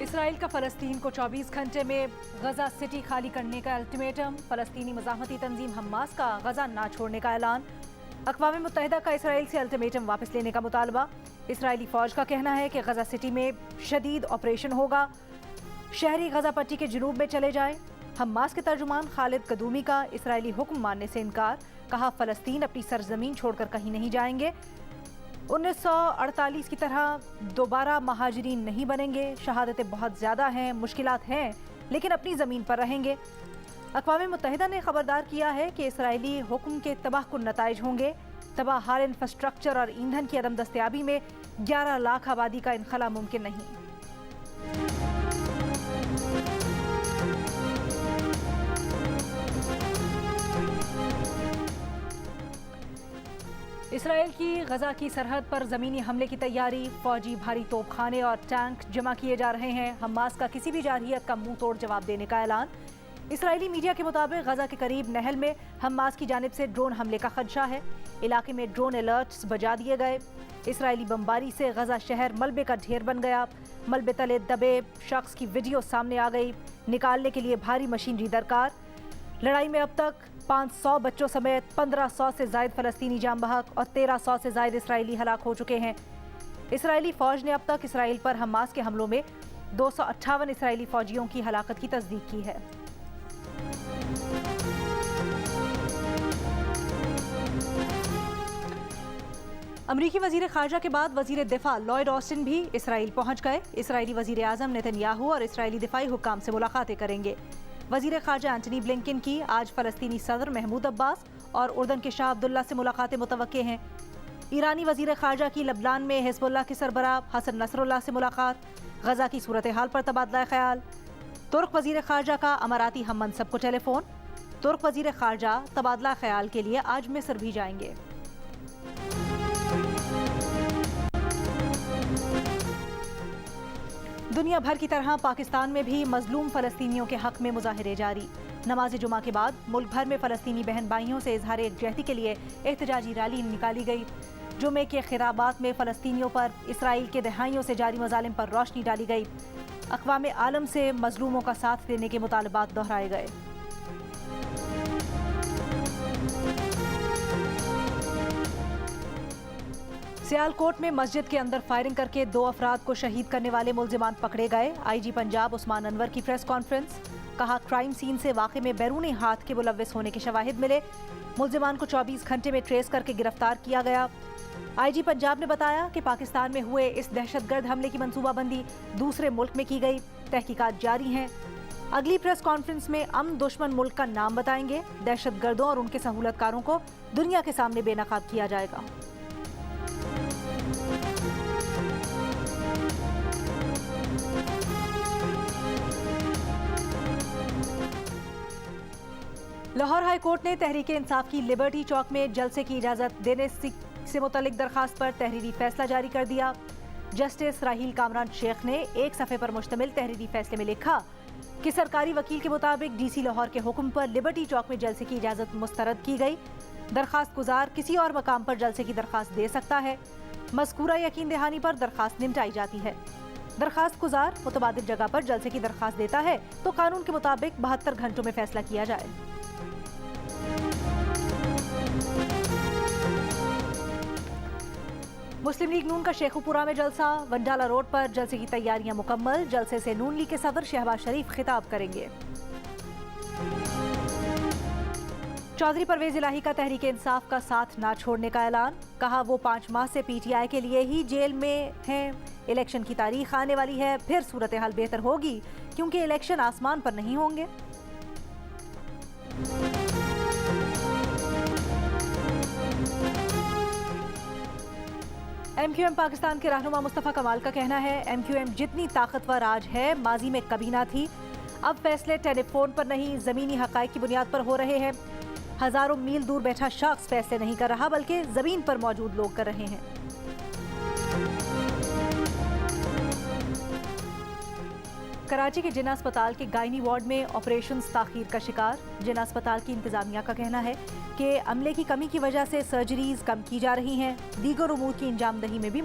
Israel का फ़लस्तीन को 24 घंटे में गजा सिटी खाली करने का अल्टीमेटम। फ़लस्तीनी मज़ाहमती तंजीम हमास का गजा ना छोड़ने का ऐलान। अक़वाम मुत्तहिदा का इसराइल से अल्टीमेटम वापस लेने का मुतालबा। इसराइली फ़ौज का कहना है कि गजा सिटी में शदीद ऑपरेशन होगा, शहरी गजा पट्टी के जुनूब में चले जाएं। हमास के तर्जुमान खालिद कदूमी का इसराइली हुक्म मानने से इनकार। कहा, फ़लस्तीन अपनी सरजमीन छोड़कर कहीं नहीं जाएंगे। 1948 की तरह दोबारा महाजरीन नहीं बनेंगे। शहादतें बहुत ज़्यादा हैं, मुश्किलात हैं, लेकिन अपनी ज़मीन पर रहेंगे। अक़वाम मुत्तहिदा ने खबरदार किया है कि इसराइली हुक्म के तबाहकुन नताइज होंगे। तबाहहार इंफ्रास्ट्रक्चर और ईंधन की अदम दस्तयाबी में 11 लाख आबादी का इनखला मुमकिन नहीं। इसराइल की गजा की सरहद पर ज़मीनी हमले की तैयारी। फौजी भारी तोपखाने और टैंक जमा किए जा रहे हैं। हमास का किसी भी जारहियत का मुंह तोड़ जवाब देने का ऐलान। इसराइली मीडिया के मुताबिक गजा के करीब नहल में हमास की जानिब से ड्रोन हमले का खदशा है। इलाके में ड्रोन अलर्ट्स बजा दिए गए। इसराइली बमबारी से गजा शहर मलबे का ढेर बन गया। मलबे तले दबे शख्स की वीडियो सामने आ गई। निकालने के लिए भारी मशीनरी दरकार। लड़ाई में अब तक 500 बच्चों समेत 1500 से ज़ायद फ़लस्तीनी जाम बहक और 1300 से ज़ायद इसराइली हलाक हो चुके हैं। इसराइली फ़ौज ने अब तक इसराइल पर हमास के हमलों में 258 इसराइली फ़ौजियों की हलाकत की तस्दीक की है। अमरीकी वज़ीर ख़ारजा के बाद वज़ीर दिफ़ा लॉयड ऑस्टिन भी इसराइल पहुँच गए। इसराइली वज़ीर आज़म नेतन्याहू और इसराइली दिफ़ाई हुक्काम से मुलाकातें करेंगे। वज़ीर ख़ारजा एंटनी ब्लिंकन की आज फ़लस्तीनी सदर महमूद अब्बास और उर्दन के शाह अब्दुल्ला से मुलाकातें मुतवक्के हैं। ईरानी वज़ीर ख़ारजा की लबनान में हिज़्बुल्लाह के सरबराह हसन नसरुल्लाह से मुलाकात। गजा की सूरत हाल पर तबादला ख्याल। तुर्क वज़ीर ख़ारजा का अमाराती हम मनसब को टेलीफोन। तुर्क वज़ीर ख़ारजा तबादला ख्याल के लिए आज मिस्र भी जाएंगे। दुनिया भर की तरह पाकिस्तान में भी मजलूम फ़लस्तीनियों के हक में मुजाहिरे जारी। नमाज जुमा के बाद मुल्क भर में फ़लस्तीनी बहन भाइयों से इजहार यकजहती के लिए एहतजाजी रैली निकाली गई। जुमे के खिताबात में फ़लस्तीनियों पर इसराइल के दहाइयों से जारी मज़ालिम पर रोशनी डाली गई। अक़वाम आलम से मजलूमों का साथ देने के मुतालबात दोहराए गए। सियालकोट में मस्जिद के अंदर फायरिंग करके 2 अफराद को शहीद करने वाले मुल्जिमान पकड़े गए। आईजी पंजाब उस्मान अनवर की प्रेस कॉन्फ्रेंस। कहा, क्राइम सीन से वाक़े में बैरूनी हाथ के मुलव्विस होने के शवाहिद मिले। मुल्जिमान को 24 घंटे में ट्रेस करके गिरफ्तार किया गया। आईजी पंजाब ने बताया कि पाकिस्तान में हुए इस दहशतगर्द हमले की मनसूबाबंदी दूसरे मुल्क में की गई। तहकीकात जारी हैं। अगली प्रेस कॉन्फ्रेंस में अमन दुश्मन मुल्क का नाम बताएंगे। दहशतगर्दों और उनके सहूलतकारों को दुनिया के सामने बेनकाब किया जाएगा। लाहौर हाई कोर्ट ने तहरीक इंसाफ की लिबर्टी चौक में जलसे की इजाज़त देने से मुतल्लिक दरखास्त पर तहरीरी फैसला जारी कर दिया। जस्टिस राहील कामरान शेख ने एक सफ़े पर मुश्तमिल तहरीरी फैसले में लिखा कि सरकारी वकील के मुताबिक डीसी लाहौर के हुक्म पर लिबर्टी चौक में जलसे की इजाज़त मुस्तरद की गई। दरखास्त गुजार किसी और मकाम पर जलसे की दरखास्त दे सकता है। मज़कूरा यकीन दहानी पर दरखास्त निपटाई जाती है। दरखास्त गुजार मुतबादिल जगह पर जलसे की दरखास्त देता है तो कानून के मुताबिक 72 घंटों में फैसला किया जाए। मुस्लिम लीग नून का शेखुपुरा में जलसा। वंडाला रोड पर जलसे की तैयारियां मुकम्मल। जलसे से नून लीग के सदर शहबाज शरीफ खिताब करेंगे। चौधरी परवेज इलाही का तहरीक इंसाफ का साथ ना छोड़ने का ऐलान। कहा, वो 5 माह से पीटीआई के लिए ही जेल में हैं। इलेक्शन की तारीख आने वाली है, फिर सूरत हाल बेहतर होगी क्योंकि इलेक्शन आसमान पर नहीं होंगे। MQM पाकिस्तान के रहनुमा मुस्तफ़ा कमाल का कहना है, MQM जितनी ताकतवर आज है माजी में कभी ना थी। अब फैसले टेलीफोन पर नहीं, ज़मीनी हक़ाइक़ की बुनियाद पर हो रहे हैं। हज़ारों मील दूर बैठा शख्स फैसले नहीं कर रहा बल्कि ज़मीन पर मौजूद लोग कर रहे हैं। कराची के जिन्ना अस्पताल के गायनी वार्ड में ऑपरेशंस ताख़ीर का शिकार। जिन्ना अस्पताल की इंतज़ामिया का कहना है कि अमले की कमी की वजह से सर्जरीज कम की जा रही हैं। दीगर उमूर की इंजामदही में भी